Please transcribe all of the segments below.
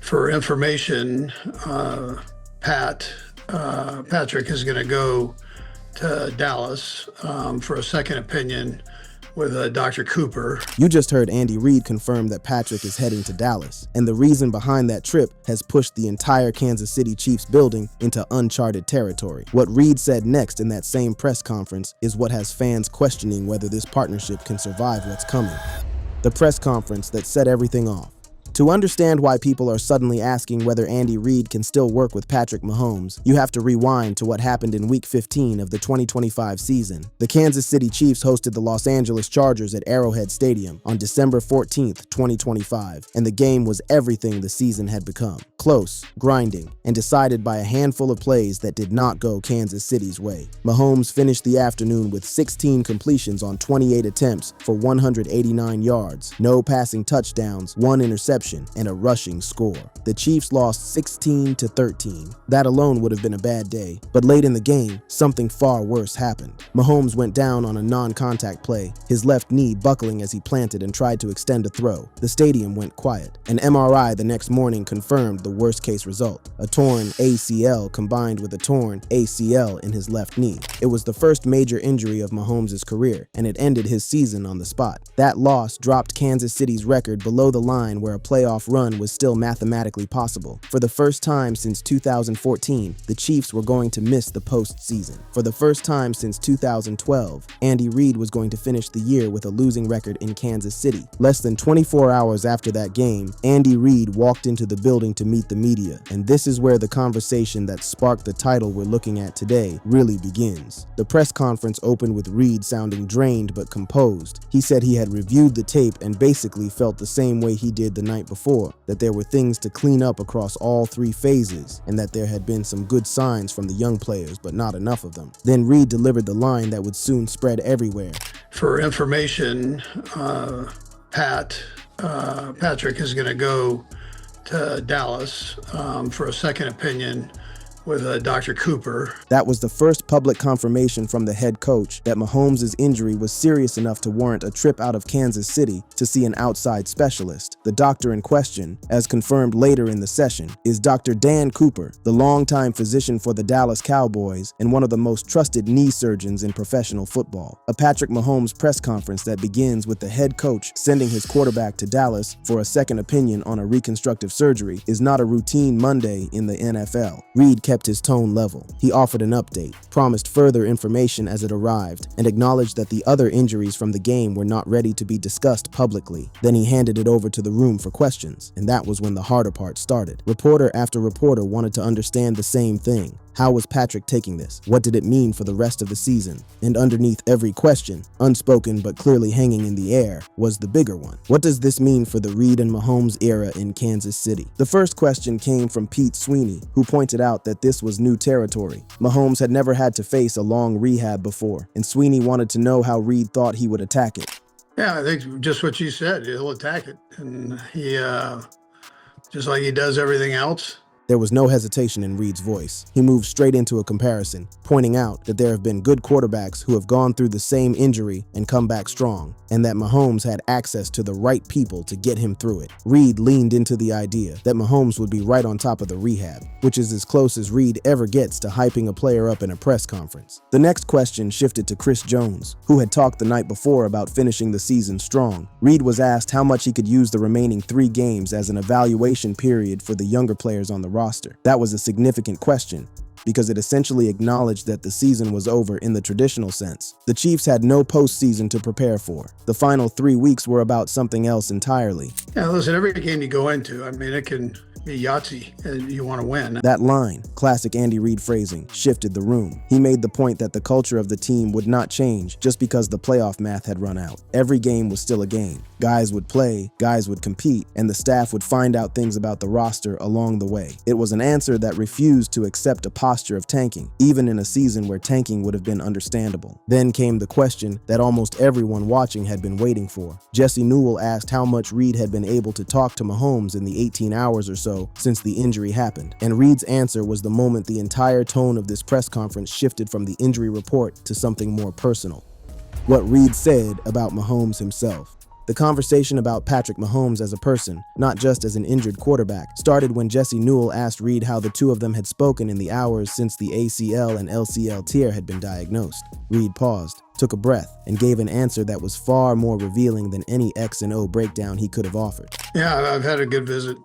For information, Patrick is going to go to Dallas for a second opinion with Dr. Cooper. You just heard Andy Reid confirm that Patrick is heading to Dallas, and the reason behind that trip has pushed the entire Kansas City Chiefs building into uncharted territory. What Reid said next in that same press conference is what has fans questioning whether this partnership can survive what's coming. The press conference that set everything off. To understand why people are suddenly asking whether Andy Reid can still work with Patrick Mahomes, you have to rewind to what happened in Week 15 of the 2025 season. The Kansas City Chiefs hosted the Los Angeles Chargers at Arrowhead Stadium on December 14, 2025, and the game was everything the season had become. Close, grinding, and decided by a handful of plays that did not go Kansas City's way. Mahomes finished the afternoon with 16 completions on 28 attempts for 189 yards, no passing touchdowns, 1 interception, and a rushing score. The Chiefs lost 16-13. That alone would have been a bad day, but late in the game, something far worse happened. Mahomes went down on a non-contact play, his left knee buckling as he planted and tried to extend a throw. The stadium went quiet. An MRI the next morning confirmed the worst-case result, a torn ACL combined with a torn ACL in his left knee. It was the first major injury of Mahomes' career, and it ended his season on the spot. That loss dropped Kansas City's record below the line where a playoff run was still mathematically possible. For the first time since 2014, the Chiefs were going to miss the postseason. For the first time since 2012, Andy Reid was going to finish the year with a losing record in Kansas City. Less than 24 hours after that game, Andy Reid walked into the building to meet the media, and this is where the conversation that sparked the title we're looking at today really begins. The press conference opened with Reid sounding drained but composed. He said he had reviewed the tape and basically felt the same way he did the night before, that there were things to clean up across all 3 phases, and that there had been some good signs from the young players, but not enough of them. Then Reid delivered the line that would soon spread everywhere. For information, Patrick is going to go to Dallas for a second opinion with Dr. Cooper. That was the first public confirmation from the head coach that Mahomes' injury was serious enough to warrant a trip out of Kansas City to see an outside specialist. The doctor in question, as confirmed later in the session, is Dr. Dan Cooper, the longtime physician for the Dallas Cowboys and one of the most trusted knee surgeons in professional football. A Patrick Mahomes press conference that begins with the head coach sending his quarterback to Dallas for a second opinion on a reconstructive surgery is not a routine Monday in the NFL. Reid kept his tone level. He offered an update, promised further information as it arrived, and acknowledged that the other injuries from the game were not ready to be discussed publicly. Then he handed it over to the room for questions, and that was when the harder part started. Reporter after reporter wanted to understand the same thing. How was Patrick taking this? What did it mean for the rest of the season? And underneath every question, unspoken but clearly hanging in the air, was the bigger one. What does this mean for the Reid and Mahomes era in Kansas City? The first question came from Pete Sweeney, who pointed out that this was new territory. Mahomes had never had to face a long rehab before, and Sweeney wanted to know how Reid thought he would attack it. Yeah, I think just what you said, he'll attack it. And he, just like he does everything else, There was no hesitation in Reid's voice. He moved straight into a comparison, pointing out that there have been good quarterbacks who have gone through the same injury and come back strong, and that Mahomes had access to the right people to get him through it. Reid leaned into the idea that Mahomes would be right on top of the rehab, which is as close as Reid ever gets to hyping a player up in a press conference. The next question shifted to Chris Jones, who had talked the night before about finishing the season strong. Reid was asked how much he could use the remaining 3 games as an evaluation period for the younger players on the roster. That was a significant question, because it essentially acknowledged that the season was over in the traditional sense. The Chiefs had no postseason to prepare for. The final 3 weeks were about something else entirely. Yeah, listen, every game you go into, I mean, it can be Yahtzee and you want to win. That line, classic Andy Reid phrasing, shifted the room. He made the point that the culture of the team would not change just because the playoff math had run out. Every game was still a game. Guys would play, guys would compete, and the staff would find out things about the roster along the way. It was an answer that refused to accept a posture of tanking, even in a season where tanking would have been understandable. Then came the question that almost everyone watching had been waiting for. Jesse Newell asked how much Reid had been able to talk to Mahomes in the 18 hours or so since the injury happened, and Reid's answer was the moment the entire tone of this press conference shifted from the injury report to something more personal. What Reid said about Mahomes himself. The conversation about Patrick Mahomes as a person, not just as an injured quarterback, started when Jesse Newell asked Reid how the two of them had spoken in the hours since the ACL and LCL tear had been diagnosed. Reid paused, took a breath, and gave an answer that was far more revealing than any X and O breakdown he could have offered. Yeah, I've had a good visit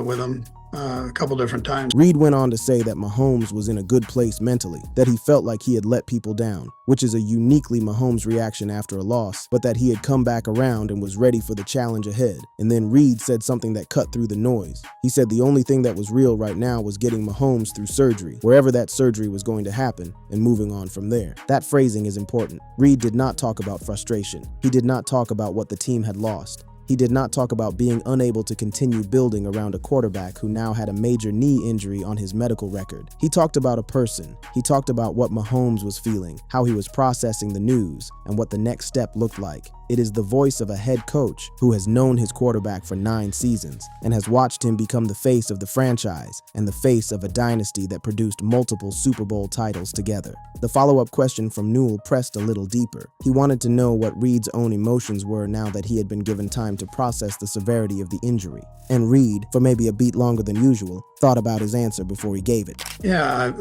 with him a couple different times. Reid went on to say that Mahomes was in a good place mentally, that he felt like he had let people down, which is a uniquely Mahomes reaction after a loss, but that he had come back around and was ready for the challenge ahead. And then Reid said something that cut through the noise. He said the only thing that was real right now was getting Mahomes through surgery, wherever that surgery was going to happen, and moving on from there. That phrasing is important. Reid did not talk about frustration. He did not talk about what the team had lost. He did not talk about being unable to continue building around a quarterback who now had a major knee injury on his medical record. He talked about a person. He talked about what Mahomes was feeling, how he was processing the news, and what the next step looked like. It is the voice of a head coach who has known his quarterback for 9 seasons and has watched him become the face of the franchise and the face of a dynasty that produced multiple Super Bowl titles together. The follow-up question from Newell pressed a little deeper. He wanted to know what Reid's own emotions were now that he had been given time to process the severity of the injury. And Reid, for maybe a beat longer than usual, thought about his answer before he gave it. Yeah,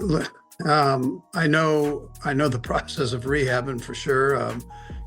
I know the process of rehabbing for sure.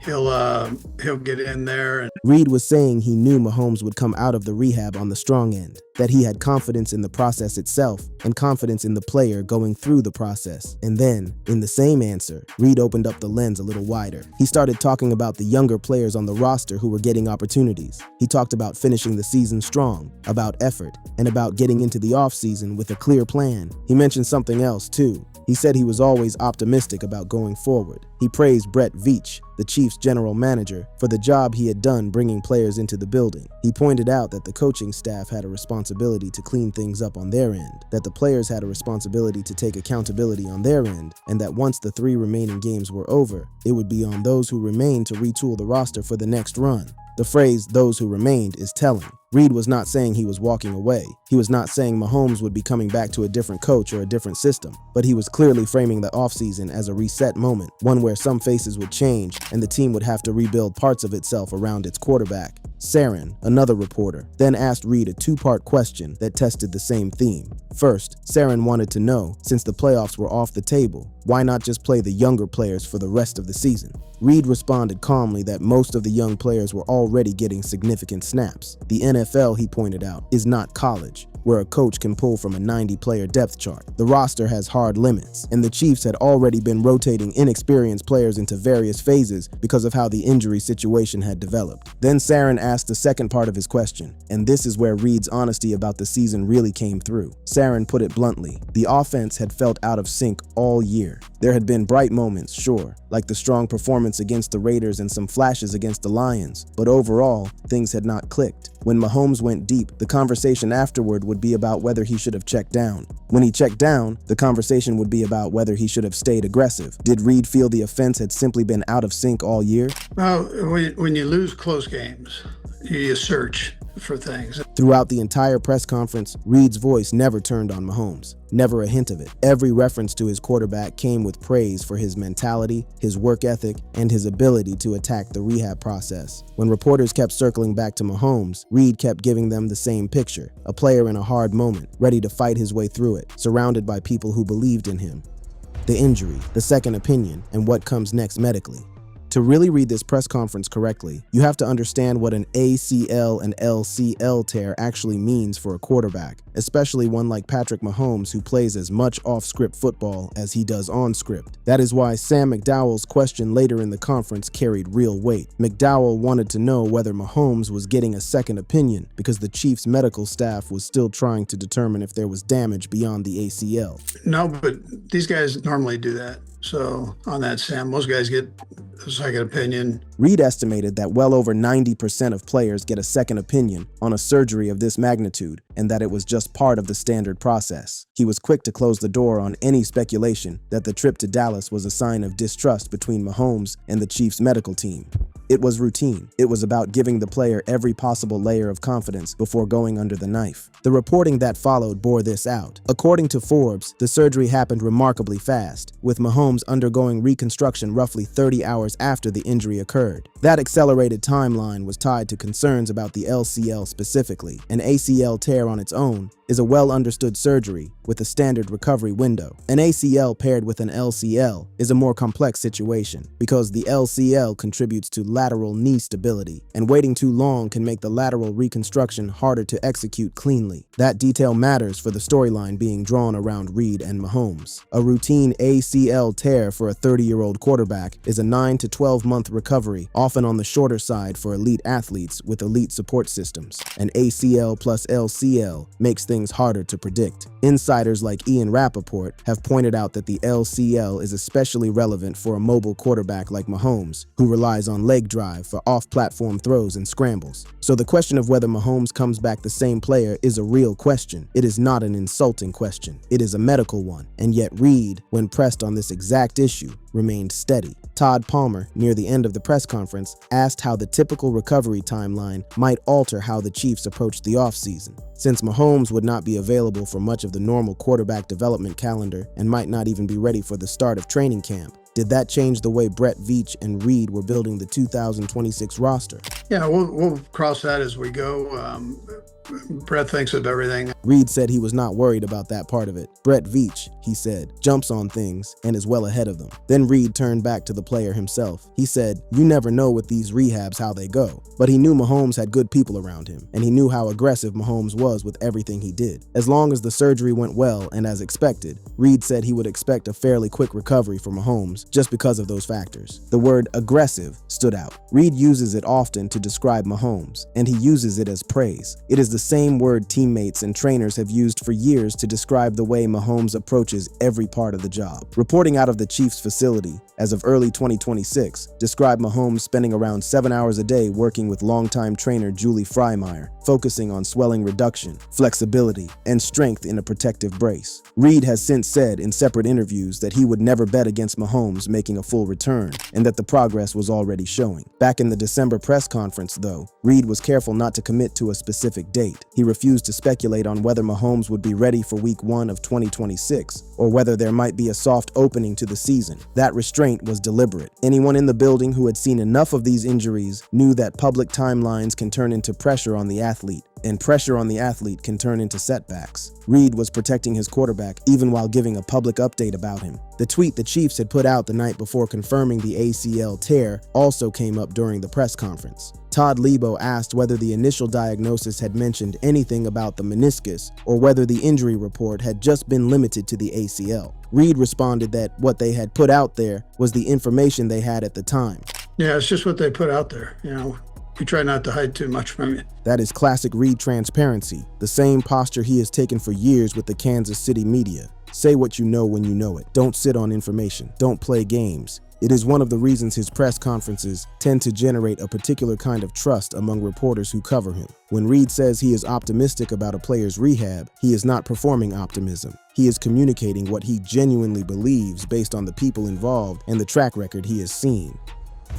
He'll get in there. And Reid was saying he knew Mahomes would come out of the rehab on the strong end, that he had confidence in the process itself and confidence in the player going through the process. And then, in the same answer, Reid opened up the lens a little wider. He started talking about the younger players on the roster who were getting opportunities. He talked about finishing the season strong, about effort, and about getting into the offseason with a clear plan. He mentioned something else, too. He said he was always optimistic about going forward. He praised Brett Veach, the Chiefs' general manager, for the job he had done bringing players into the building. He pointed out that the coaching staff had a responsibility to clean things up on their end, that the players had a responsibility to take accountability on their end, and that once the 3 remaining games were over, it would be on those who remained to retool the roster for the next run. The phrase, "those who remained," is telling. Reid was not saying he was walking away. He was not saying Mahomes would be coming back to a different coach or a different system, but he was clearly framing the offseason as a reset moment, one where some faces would change and the team would have to rebuild parts of itself around its quarterback. Sarin, another reporter, then asked Reid a 2-part question that tested the same theme. First, Sarin wanted to know, since the playoffs were off the table, why not just play the younger players for the rest of the season? Reid responded calmly that most of the young players were already getting significant snaps. The NFL, he pointed out, is not college, where a coach can pull from a 90-player depth chart. The roster has hard limits, and the Chiefs had already been rotating inexperienced players into various phases because of how the injury situation had developed. Then Sarin asked the second part of his question, and this is where Reid's honesty about the season really came through. Sarin put it bluntly, the offense had felt out of sync all year. There had been bright moments, sure, like the strong performance against the Raiders and some flashes against the Lions, but overall, things had not clicked. When Mahomes went deep, the conversation afterward would be about whether he should have checked down. When he checked down, the conversation would be about whether he should have stayed aggressive. Did Reid feel the offense had simply been out of sync all year? well, when you lose close games, you search for things. Throughout the entire press conference, Reid's voice never turned on Mahomes. Never a hint of it. Every reference to his quarterback came with praise for his mentality, his work ethic, and his ability to attack the rehab process. When reporters kept circling back to Mahomes, Reid kept giving them the same picture, a player in a hard moment, ready to fight his way through it, surrounded by people who believed in him. The injury, the second opinion, and what comes next medically. To really read this press conference correctly, you have to understand what an ACL and LCL tear actually means for a quarterback, especially one like Patrick Mahomes who plays as much off-script football as he does on-script. That is why Sam McDowell's question later in the conference carried real weight. McDowell wanted to know whether Mahomes was getting a second opinion because the Chiefs' medical staff was still trying to determine if there was damage beyond the ACL. No, but these guys normally do that. So on that, Sam, most guys get a second opinion. Reid estimated that well over 90% of players get a second opinion on a surgery of this magnitude, and that it was just part of the standard process. He was quick to close the door on any speculation that the trip to Dallas was a sign of distrust between Mahomes and the Chiefs' medical team. It was routine. It was about giving the player every possible layer of confidence before going under the knife. The reporting that followed bore this out. According to Forbes, the surgery happened remarkably fast, with Mahomes undergoing reconstruction roughly 30 hours after the injury occurred. That accelerated timeline was tied to concerns about the LCL specifically. An ACL tear on its own is a well-understood surgery with a standard recovery window. An ACL paired with an LCL is a more complex situation because the LCL contributes to lateral knee stability, and waiting too long can make the lateral reconstruction harder to execute cleanly. That detail matters for the storyline being drawn around Reid and Mahomes. A routine ACL tear for a 30-year-old quarterback is a 9 to 12-month recovery, often on the shorter side for elite athletes with elite support systems. An ACL plus LCL makes things harder to predict. Insiders like Ian Rappaport have pointed out that the LCL is especially relevant for a mobile quarterback like Mahomes, who relies on leg drive for off-platform throws and scrambles. So the question of whether Mahomes comes back the same player is a real question. It is not an insulting question. It is a medical one. And yet Reid, when pressed on this exact issue, remained steady. Todd Palmer, near the end of the press conference, asked how the typical recovery timeline might alter how the Chiefs approached the offseason. Since Mahomes would not be available for much of the normal quarterback development calendar and might not even be ready for the start of training camp, did that change the way Brett Veach and Reid were building the 2026 roster? Yeah, we'll cross that as we go. Brett thinks of everything. Reid said he was not worried about that part of it. Brett Veach, he said, jumps on things and is well ahead of them. Then Reid turned back to the player himself. He said, "You never know with these rehabs how they go." But he knew Mahomes had good people around him, and he knew how aggressive Mahomes was with everything he did. As long as the surgery went well and as expected, Reid said he would expect a fairly quick recovery for Mahomes just because of those factors. The word aggressive stood out. Reid uses it often to describe Mahomes, and he uses it as praise. It is the same word teammates and trainers have used for years to describe the way Mahomes approaches every part of the job. Reporting out of the Chiefs facility, as of early 2026, described Mahomes spending around 7 hours a day working with longtime trainer Julie Freimeyer, focusing on swelling reduction, flexibility, and strength in a protective brace. Reid has since said in separate interviews that he would never bet against Mahomes making a full return, and that the progress was already showing. Back in the December press conference, though, Reid was careful not to commit to a specific date. He refused to speculate on whether Mahomes would be ready for Week 1 of 2026, or whether there might be a soft opening to the season. That restraint was deliberate. Anyone in the building who had seen enough of these injuries knew that public timelines can turn into pressure on the athlete, and pressure on the athlete can turn into setbacks. Reid was protecting his quarterback even while giving a public update about him. The tweet the Chiefs had put out the night before confirming the ACL tear also came up during the press conference. Todd Lebo asked whether the initial diagnosis had mentioned anything about the meniscus or whether the injury report had just been limited to the ACL. Reid responded that what they had put out there was the information they had at the time. Yeah, it's just what they put out there. We try not to hide too much from you. That is classic Reid transparency, the same posture he has taken for years with the Kansas City media. Say what you know when you know it. Don't sit on information. Don't play games. It is one of the reasons his press conferences tend to generate a particular kind of trust among reporters who cover him. When Reid says he is optimistic about a player's rehab, he is not performing optimism. He is communicating what he genuinely believes based on the people involved and the track record he has seen.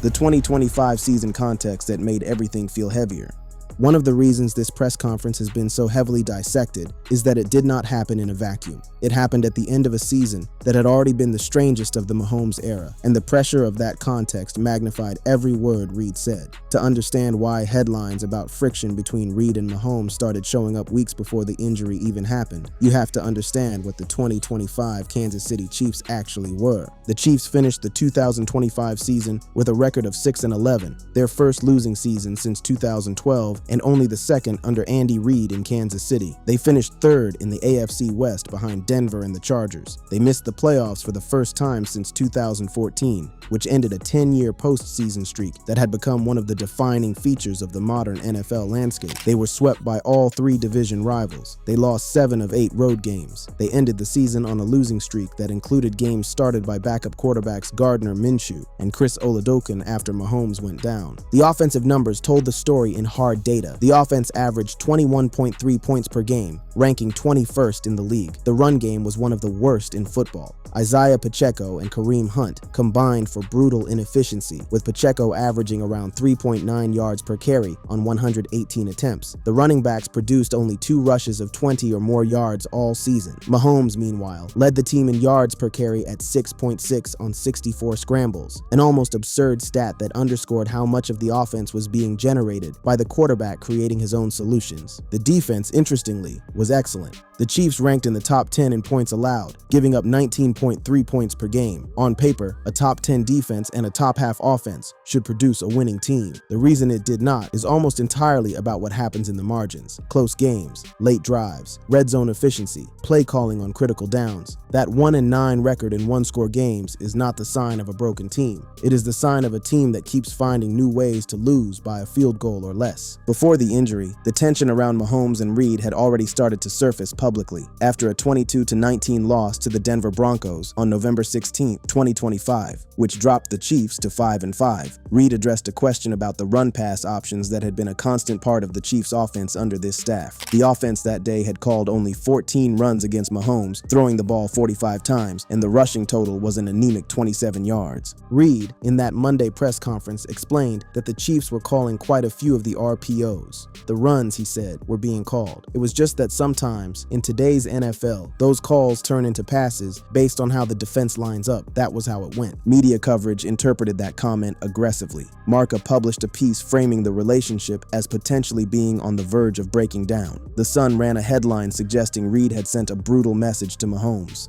The 2025 season context that made everything feel heavier. One of the reasons this press conference has been so heavily dissected is that it did not happen in a vacuum. It happened at the end of a season that had already been the strangest of the Mahomes era, and the pressure of that context magnified every word Reid said. To understand why headlines about friction between Reid and Mahomes started showing up weeks before the injury even happened, you have to understand what the 2025 Kansas City Chiefs actually were. The Chiefs finished the 2025 season with a record of 6-11, their first losing season since 2012, and only the second under Andy Reid in Kansas City. They finished third in the AFC West behind Denver and the Chargers. They missed the playoffs for the first time since 2014, which ended a 10-year postseason streak that had become one of the defining features of the modern NFL landscape. They were swept by all three division rivals. They lost 7 of 8 road games. They ended the season on a losing streak that included games started by backup quarterbacks Gardner Minshew and Chris Oladokun after Mahomes went down. The offensive numbers told the story in hard data. data. The offense averaged 21.3 points per game, ranking 21st in the league. The run game was one of the worst in football. Isaiah Pacheco and Kareem Hunt combined for brutal inefficiency, with Pacheco averaging around 3.9 yards per carry on 118 attempts. The running backs produced only 2 rushes of 20 or more yards all season. Mahomes, meanwhile, led the team in yards per carry at 6.6 on 64 scrambles, an almost absurd stat that underscored how much of the offense was being generated by the quarterback creating his own solutions. The defense, interestingly, was excellent. The Chiefs ranked in the top 10 in points allowed, giving up 19.3 points per game. On paper, a top 10 defense and a top half offense should produce a winning team. The reason it did not is almost entirely about what happens in the margins. Close games, late drives, red zone efficiency, play calling on critical downs. That 1-9 record in one-score games is not the sign of a broken team. It is the sign of a team that keeps finding new ways to lose by a field goal or less. Before the injury, the tension around Mahomes and Reid had already started to surface publicly after a 22-19 loss to the Denver Broncos on November 16, 2025, which dropped the Chiefs to 5-5. Reid addressed a question about the run-pass options that had been a constant part of the Chiefs' offense under this staff. The offense that day had called only 14 runs against Mahomes, throwing the ball 45 times, and the rushing total was an anemic 27 yards. Reid, in that Monday press conference, explained that the Chiefs were calling quite a few of the RPOs. The runs, he said, were being called. It was just that sometimes, in today's NFL, those calls turn into passes based on how the defense lines up. That was how it went. Media coverage interpreted that comment aggressively. Marca published a piece framing the relationship as potentially being on the verge of breaking down. The Sun ran a headline suggesting Reid had sent a brutal message to Mahomes.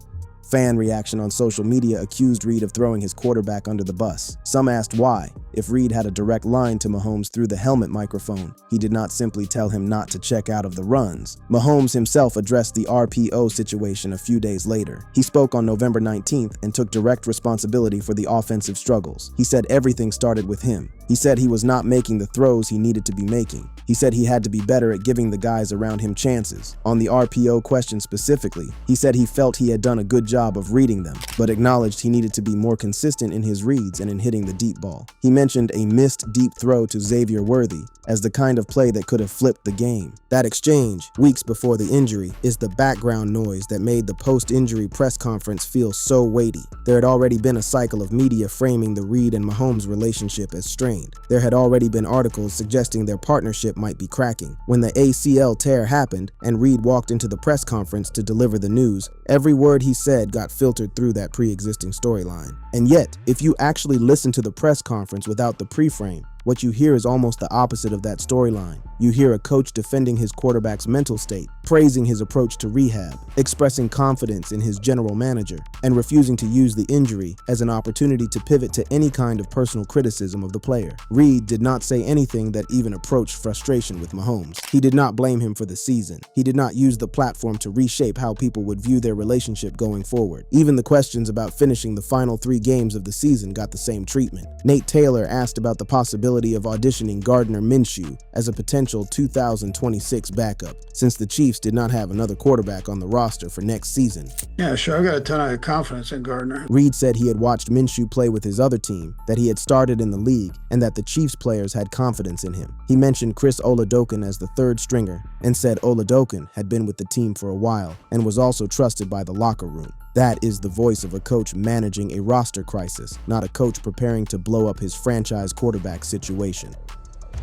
Fan reaction on social media accused Reid of throwing his quarterback under the bus. Some asked why, if Reid had a direct line to Mahomes through the helmet microphone. He did not simply tell him not to check out of the runs. Mahomes himself addressed the RPO situation a few days later. He spoke on November 19th and took direct responsibility for the offensive struggles. He said everything started with him. He said he was not making the throws he needed to be making. He said he had to be better at giving the guys around him chances. On the RPO question specifically, he said he felt he had done a good job of reading them, but acknowledged he needed to be more consistent in his reads and in hitting the deep ball. He mentioned a missed deep throw to Xavier Worthy as the kind of play that could have flipped the game. That exchange, weeks before the injury, is the background noise that made the post-injury press conference feel so weighty. There had already been a cycle of media framing the Reid and Mahomes relationship as strained. There had already been articles suggesting their partnership might be cracking. When the ACL tear happened and Reid walked into the press conference to deliver the news, every word he said got filtered through that pre-existing storyline. And yet, if you actually listen to the press conference without the pre-frame, what you hear is almost the opposite of that storyline. You hear a coach defending his quarterback's mental state, praising his approach to rehab, expressing confidence in his general manager, and refusing to use the injury as an opportunity to pivot to any kind of personal criticism of the player. Reid did not say anything that even approached frustration with Mahomes. He did not blame him for the season. He did not use the platform to reshape how people would view their relationship going forward. Even the questions about finishing the final 3 games of the season got the same treatment. Nate Taylor asked about the possibility of auditioning Gardner Minshew as a potential 2026 backup, since the Chiefs did not have another quarterback on the roster for next season. Yeah, sure. I've got a ton of confidence in Gardner. Reid said he had watched Minshew play with his other team, that he had started in the league, and that the Chiefs players had confidence in him. He mentioned Chris Oladokun as the 3rd stringer, and said Oladokun had been with the team for a while and was also trusted by the locker room. That is the voice of a coach managing a roster crisis, not a coach preparing to blow up his franchise quarterback situation.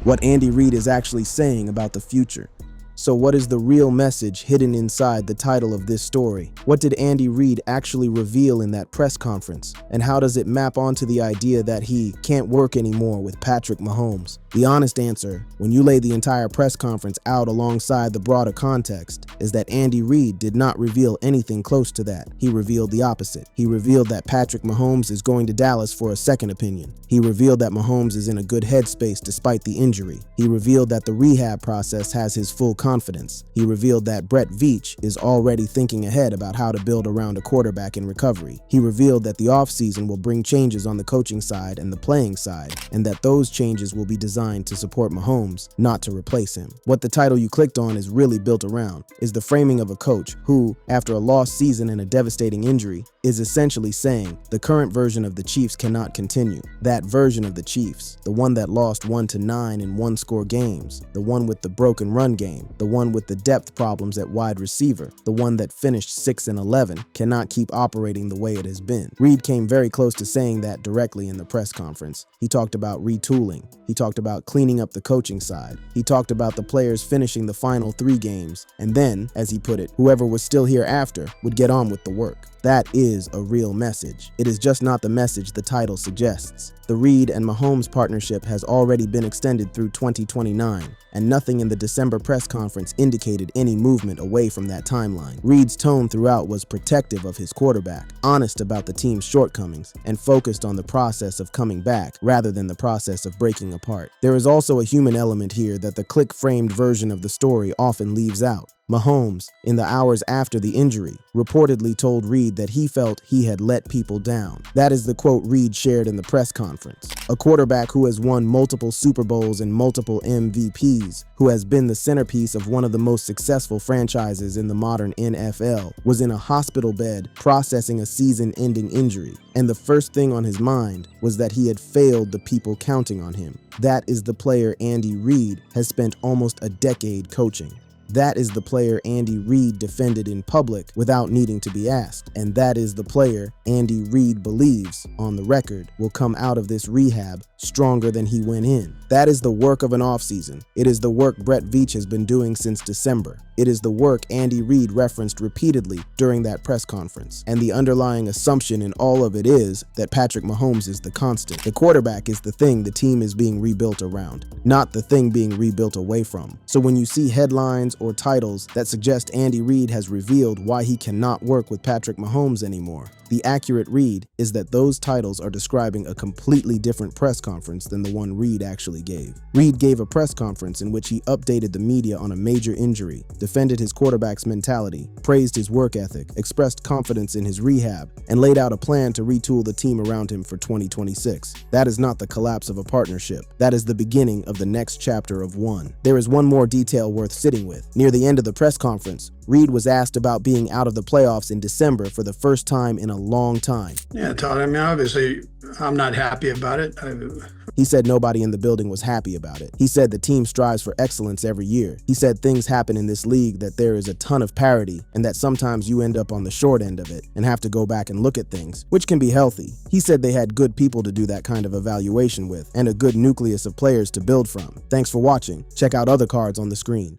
What Andy Reid is actually saying about the future. So what is the real message hidden inside the title of this story? What did Andy Reid actually reveal in that press conference? And how does it map onto the idea that he can't work anymore with Patrick Mahomes? The honest answer, when you lay the entire press conference out alongside the broader context, is that Andy Reid did not reveal anything close to that. He revealed the opposite. He revealed that Patrick Mahomes is going to Dallas for a second opinion. He revealed that Mahomes is in a good headspace despite the injury. He revealed that the rehab process has his full confidence. He revealed that Brett Veach is already thinking ahead about how to build around a quarterback in recovery. He revealed that the offseason will bring changes on the coaching side and the playing side, and that those changes will be designed to support Mahomes, not to replace him. What the title you clicked on is really built around is the framing of a coach who, after a lost season and a devastating injury, is essentially saying the current version of the Chiefs cannot continue. That version of the Chiefs, the one that lost 1-9 in one-score games, the one with the broken run game, the one with the depth problems at wide receiver, the one that finished 6-11, cannot keep operating the way it has been. Reid came very close to saying that directly in the press conference. He talked about retooling. He talked about cleaning up the coaching side. He talked about the players finishing the final 3 games, and then, as he put it, whoever was still here after would get on with the work. That is a real message. It is just not the message the title suggests. The Reid and Mahomes partnership has already been extended through 2029, and nothing in the December press conference indicated any movement away from that timeline. Reid's tone throughout was protective of his quarterback, honest about the team's shortcomings, and focused on the process of coming back rather than the process of breaking apart. There is also a human element here that the click-framed version of the story often leaves out. Mahomes, in the hours after the injury, reportedly told Reid that he felt he had let people down. That is the quote Reid shared in the press conference. A quarterback who has won multiple Super Bowls and multiple MVPs, who has been the centerpiece of one of the most successful franchises in the modern NFL, was in a hospital bed processing a season-ending injury, and the first thing on his mind was that he had failed the people counting on him. That is the player Andy Reid has spent almost a decade coaching. That is the player Andy Reid defended in public without needing to be asked. And that is the player Andy Reid believes, on the record, will come out of this rehab stronger than he went in. That is the work of an offseason. It is the work Brett Veach has been doing since December. It is the work Andy Reid referenced repeatedly during that press conference. And the underlying assumption in all of it is that Patrick Mahomes is the constant. The quarterback is the thing the team is being rebuilt around, not the thing being rebuilt away from. So when you see headlines or titles that suggest Andy Reid has revealed why he cannot work with Patrick Mahomes anymore, the accurate read is that those titles are describing a completely different press conference than the one Reid actually gave. Reid gave a press conference in which he updated the media on a major injury, defended his quarterback's mentality, praised his work ethic, expressed confidence in his rehab, and laid out a plan to retool the team around him for 2026. That is not the collapse of a partnership. That is the beginning of the next chapter of one. There is one more detail worth sitting with. Near the end of the press conference, Reid was asked about being out of the playoffs in December for the first time in a long time. Yeah, Todd, I mean, obviously, I'm not happy about it. He said nobody in the building was happy about it. He said the team strives for excellence every year. He said things happen in this league that there is a ton of parity and that sometimes you end up on the short end of it and have to go back and look at things, which can be healthy. He said they had good people to do that kind of evaluation with and a good nucleus of players to build from. Thanks for watching. Check out other cards on the screen.